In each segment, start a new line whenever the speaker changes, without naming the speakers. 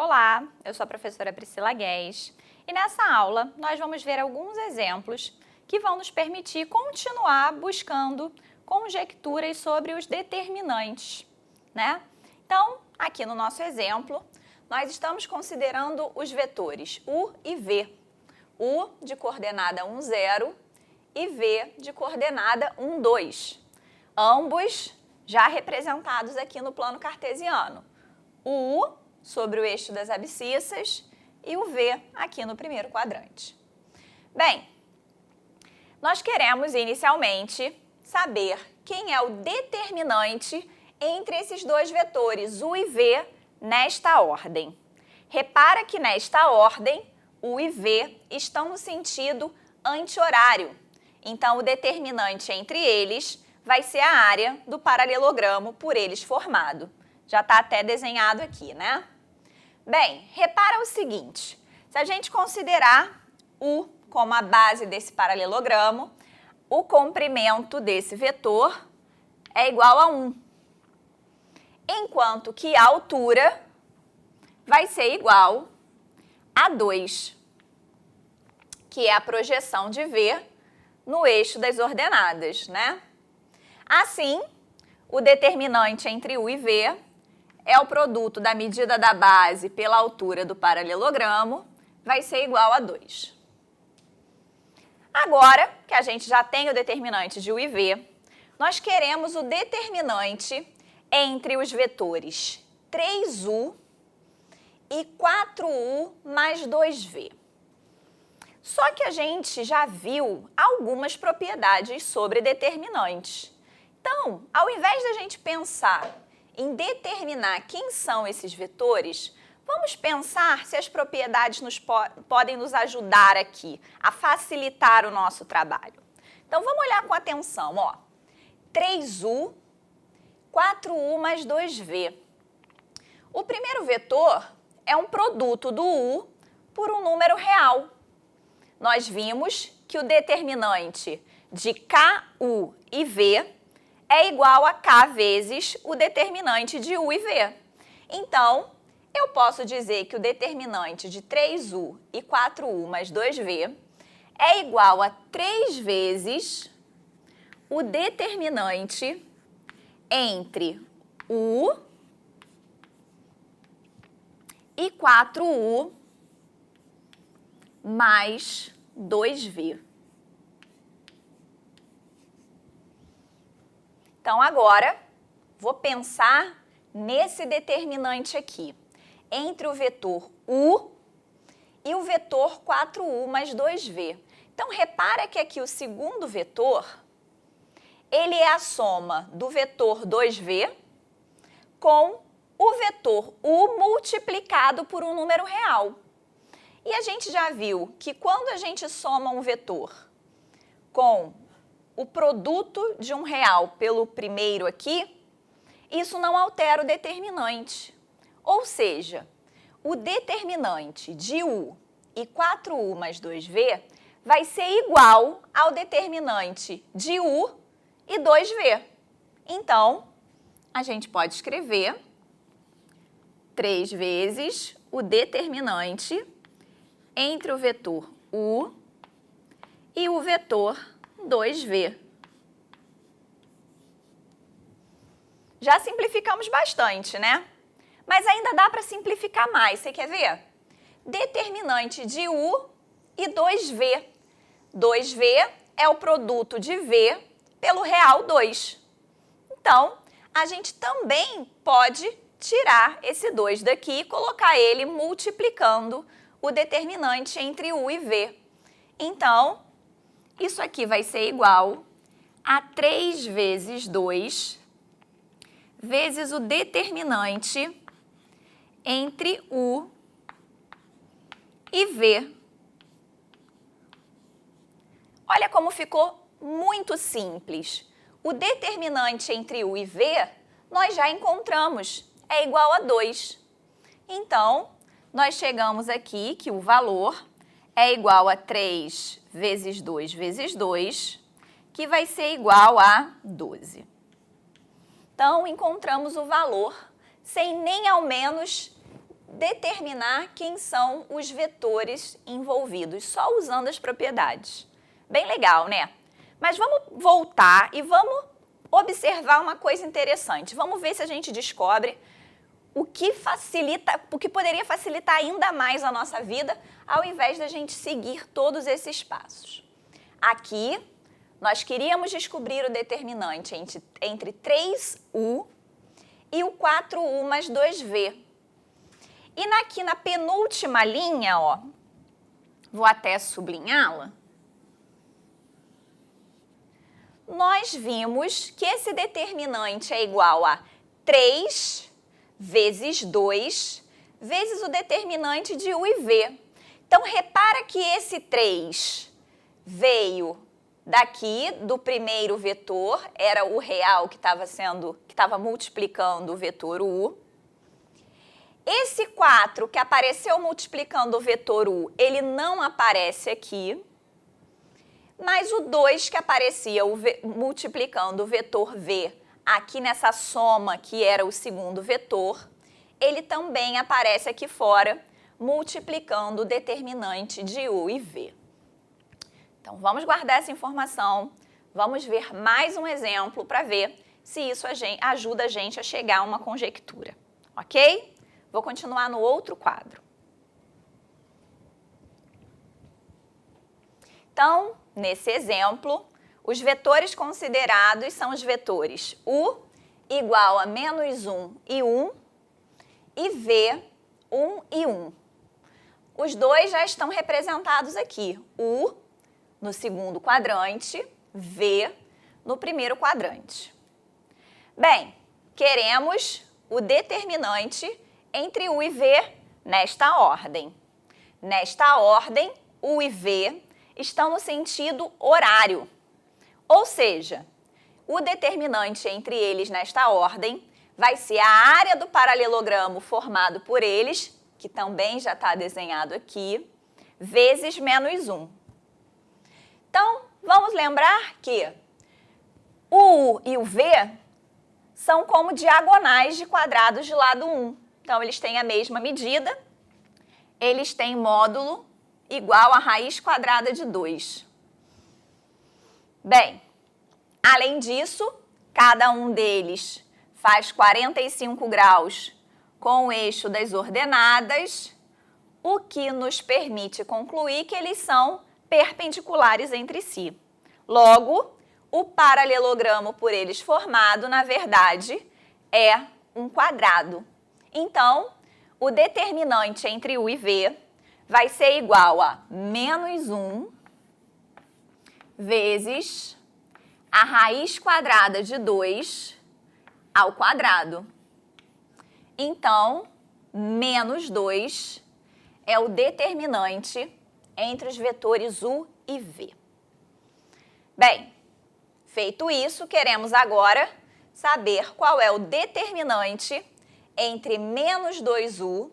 Olá, eu sou a professora Priscila Guedes e nessa aula nós vamos ver alguns exemplos que vão nos permitir continuar buscando conjecturas sobre os determinantes, né? Então, aqui no nosso exemplo, nós estamos considerando os vetores U e V. U de coordenada 1, 0 e V de coordenada 1, 2. Ambos já representados aqui no plano cartesiano. O U sobre o eixo das abscissas e o V aqui no primeiro quadrante. Bem, nós queremos inicialmente saber quem é o determinante entre esses dois vetores, U e V, nesta ordem. Repara que nesta ordem, U e V estão no sentido anti-horário. Então, o determinante entre eles vai ser a área do paralelogramo por eles formado. Já está até desenhado aqui, né? Bem, repara o seguinte, se a gente considerar U como a base desse paralelogramo, o comprimento desse vetor é igual a 1, enquanto que a altura vai ser igual a 2, que é a projeção de V no eixo das ordenadas, né? Assim, o determinante entre U e V é o produto da medida da base pela altura do paralelogramo, vai ser igual a 2. Agora que a gente já tem o determinante de U e V, nós queremos o determinante entre os vetores 3U e 4U mais 2V. Só que a gente já viu algumas propriedades sobre determinantes. Então, ao invés da gente pensar em determinar quem são esses vetores, vamos pensar se as propriedades podem nos ajudar aqui a facilitar o nosso trabalho. Então, vamos olhar com atenção, ó. 3U, 4U mais 2V. O primeiro vetor é um produto do U por um número real. Nós vimos que o determinante de KU e V é igual a K vezes o determinante de U e V. Então, eu posso dizer que o determinante de 3U e 4U mais 2V é igual a 3 vezes o determinante entre U e 4U mais 2V. Então, agora, vou pensar nesse determinante aqui, entre o vetor U e o vetor 4U mais 2V. Então, repara que aqui o segundo vetor, ele é a soma do vetor 2V com o vetor U multiplicado por um número real. E a gente já viu que quando a gente soma um vetor com o produto de um real pelo primeiro aqui, isso não altera o determinante. Ou seja, o determinante de U e 4U mais 2V vai ser igual ao determinante de U e 2V. Então, a gente pode escrever 3 vezes o determinante entre o vetor U e o vetor 2V. Já simplificamos bastante, né? Mas ainda dá para simplificar mais. Você quer ver? Determinante de U e 2V. 2V é o produto de V pelo real 2. Então, a gente também pode tirar esse 2 daqui e colocar ele multiplicando o determinante entre U e V. Então, isso aqui vai ser igual a 3 vezes 2 vezes o determinante entre U e V. Olha como ficou muito simples. O determinante entre U e V nós já encontramos, é igual a 2. Então, nós chegamos aqui que o valor é igual a 3 vezes 2 vezes 2, que vai ser igual a 12. Então, encontramos o valor sem nem ao menos determinar quem são os vetores envolvidos, só usando as propriedades. Bem legal, né? Mas vamos voltar e vamos observar uma coisa interessante. Vamos ver se a gente descobre o que poderia facilitar ainda mais a nossa vida, ao invés da gente seguir todos esses passos. Aqui, nós queríamos descobrir o determinante entre 3U e o 4U mais 2V. E aqui na penúltima linha, ó, vou até sublinhá-la, nós vimos que esse determinante é igual a 3 vezes 2 vezes o determinante de U e V. Então, repara que esse 3 veio daqui do primeiro vetor, era o real que estava multiplicando o vetor U. Esse 4 que apareceu multiplicando o vetor U, ele não aparece aqui, mas o 2 que aparecia multiplicando o vetor V, aqui nessa soma que era o segundo vetor, ele também aparece aqui fora, multiplicando o determinante de U e V. Então, vamos guardar essa informação, vamos ver mais um exemplo para ver se isso ajuda a gente a chegar a uma conjectura, ok? Vou continuar no outro quadro. Então, nesse exemplo, os vetores considerados são os vetores U igual a -1 e 1 e V, 1 e 1. Os dois já estão representados aqui, U no segundo quadrante, V no primeiro quadrante. Bem, queremos o determinante entre U e V nesta ordem. Nesta ordem, U e V estão no sentido horário, ou seja, o determinante entre eles nesta ordem vai ser a área do paralelogramo formado por eles, que também já está desenhado aqui, vezes -1. Então, vamos lembrar que o U e o V são como diagonais de quadrados de lado 1. Então, eles têm a mesma medida, eles têm módulo igual a raiz quadrada de 2. Bem, além disso, cada um deles faz 45 graus com o eixo das ordenadas, o que nos permite concluir que eles são perpendiculares entre si. Logo, o paralelogramo por eles formado, na verdade, é um quadrado. Então, o determinante entre U e V vai ser igual a -1 vezes a raiz quadrada de 2 ao quadrado. Então, -2 é o determinante entre os vetores U e V. Bem, feito isso, queremos agora saber qual é o determinante entre -2U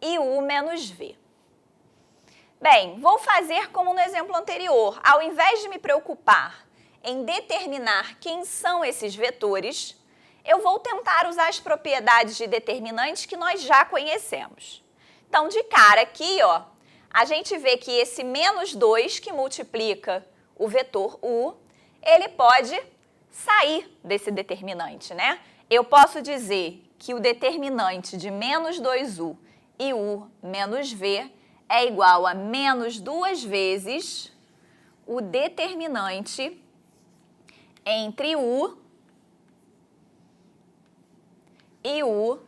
e U menos V. Bem, vou fazer como no exemplo anterior. Ao invés de me preocupar em determinar quem são esses vetores, eu vou tentar usar as propriedades de determinantes que nós já conhecemos. Então, de cara aqui, ó, a gente vê que esse -2 que multiplica o vetor U, ele pode sair desse determinante, né? Eu posso dizer que o determinante de -2U e U menos V é igual a -2 vezes o determinante entre U e U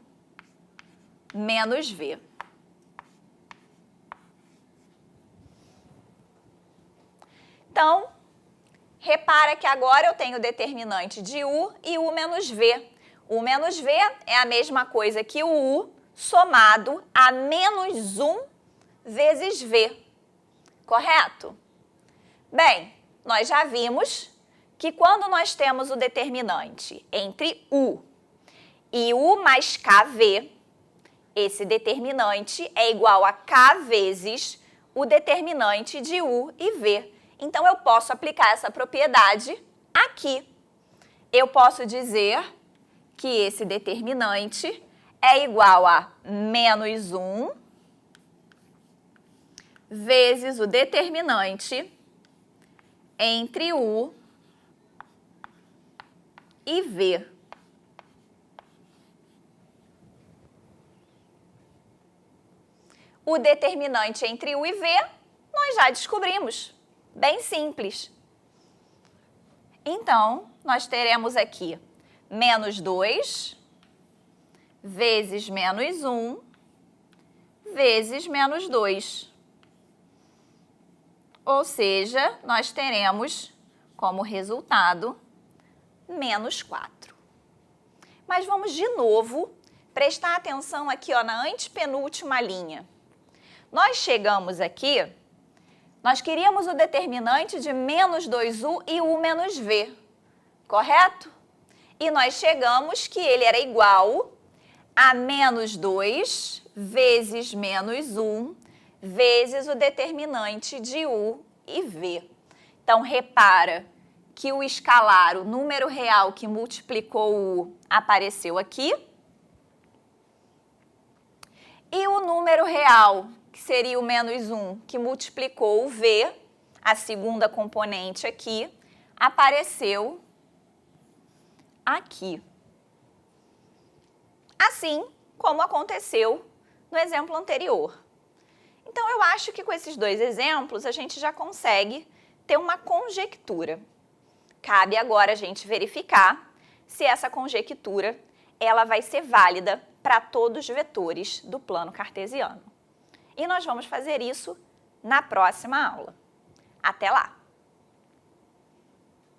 menos V. Então, repara que agora eu tenho o determinante de U e U menos V. U menos V é a mesma coisa que o U somado a -1 vezes V, correto? Bem, nós já vimos que quando nós temos o determinante entre U e U mais KV, esse determinante é igual a K vezes o determinante de U e V. Então, eu posso aplicar essa propriedade aqui. Eu posso dizer que esse determinante é igual a menos 1 vezes o determinante entre U e V. O determinante entre U e V nós já descobrimos, bem simples. Então, nós teremos aqui menos 2 vezes menos 1 vezes menos 2. Ou seja, nós teremos como resultado menos 4. Mas vamos de novo prestar atenção aqui ó, na antepenúltima linha. Nós chegamos aqui, nós queríamos o determinante de menos 2U e U menos V, correto? E nós chegamos que ele era igual a menos 2 vezes menos 1 vezes o determinante de U e V. Então, repara que o escalar, o número real que multiplicou o U, apareceu aqui. E o número real, que seria o menos 1, que multiplicou o V, a segunda componente aqui, apareceu aqui. Assim como aconteceu no exemplo anterior. Então, eu acho que com esses dois exemplos, a gente já consegue ter uma conjectura. Cabe agora a gente verificar se essa conjectura ela vai ser válida para todos os vetores do plano cartesiano. E nós vamos fazer isso na próxima aula. Até lá!